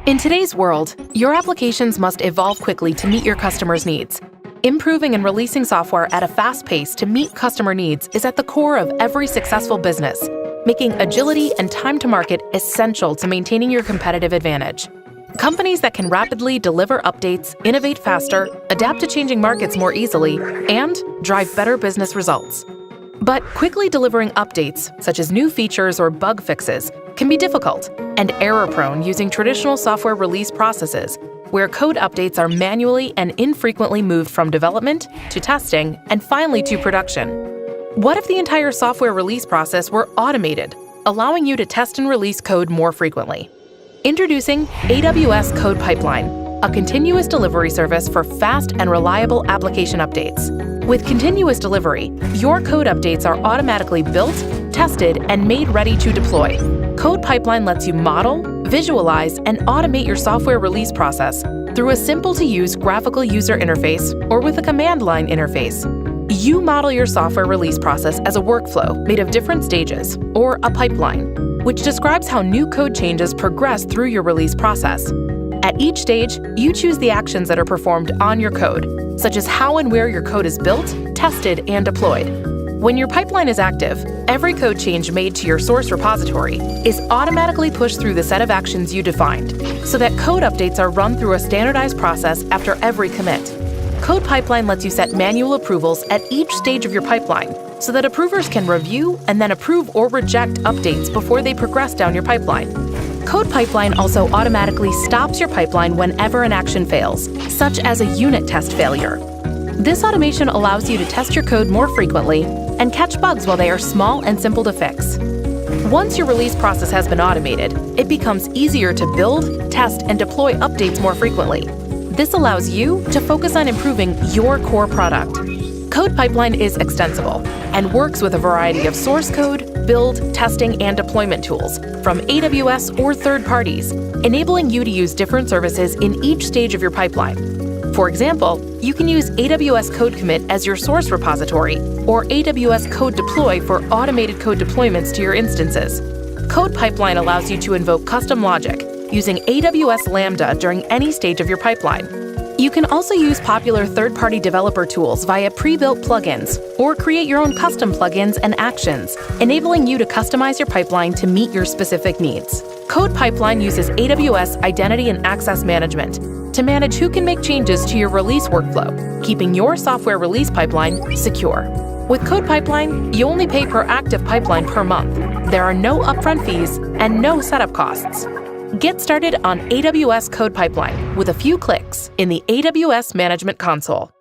In today's world, your applications must evolve quickly to meet your customers' needs. Improving and releasing software at a fast pace to meet customer needs is at the core of every successful business, making agility and time to market essential to maintaining your competitive advantage. Companies that can rapidly deliver updates, innovate faster, adapt to changing markets more easily, and drive better business results. But quickly delivering updates, such as new features or bug fixes, can be difficult and error-prone using traditional software release processes, where code updates are manually and infrequently moved from development to testing and finally to production. What if the entire software release process were automated, allowing you to test and release code more frequently? Introducing AWS CodePipeline, a continuous delivery service for fast and reliable application updates. With continuous delivery, your code updates are automatically built, tested, and made ready to deploy. CodePipeline lets you model, visualize, and automate your software release process through a simple-to-use graphical user interface or with a command line interface. You model your software release process as a workflow made of different stages, or a pipeline, which describes how new code changes progress through your release process. At each stage, you choose the actions that are performed on your code, such as how and where your code is built, tested, and deployed. When your pipeline is active, every code change made to your source repository is automatically pushed through the set of actions you defined, so that code updates are run through a standardized process after every commit. CodePipeline lets you set manual approvals at each stage of your pipeline, so that approvers can review and then approve or reject updates before they progress down your pipeline. CodePipeline also automatically stops your pipeline whenever an action fails, such as a unit test failure. This automation allows you to test your code more frequently and catch bugs while they are small and simple to fix. Once your release process has been automated, it becomes easier to build, test, and deploy updates more frequently. This allows you to focus on improving your core product. CodePipeline is extensible and works with a variety of source code, build, testing, and deployment tools from AWS or third parties, enabling you to use different services in each stage of your pipeline. For example, you can use AWS CodeCommit as your source repository or AWS Code Deploy for automated code deployments to your instances. CodePipeline allows you to invoke custom logic using AWS Lambda during any stage of your pipeline. You can also use popular third-party developer tools via pre-built plugins or create your own custom plugins and actions, enabling you to customize your pipeline to meet your specific needs. CodePipeline uses AWS Identity and Access Management to manage who can make changes to your release workflow, keeping your software release pipeline secure. With CodePipeline, you only pay per active pipeline per month. There are no upfront fees and no setup costs. Get started on AWS CodePipeline with a few clicks in the AWS Management Console.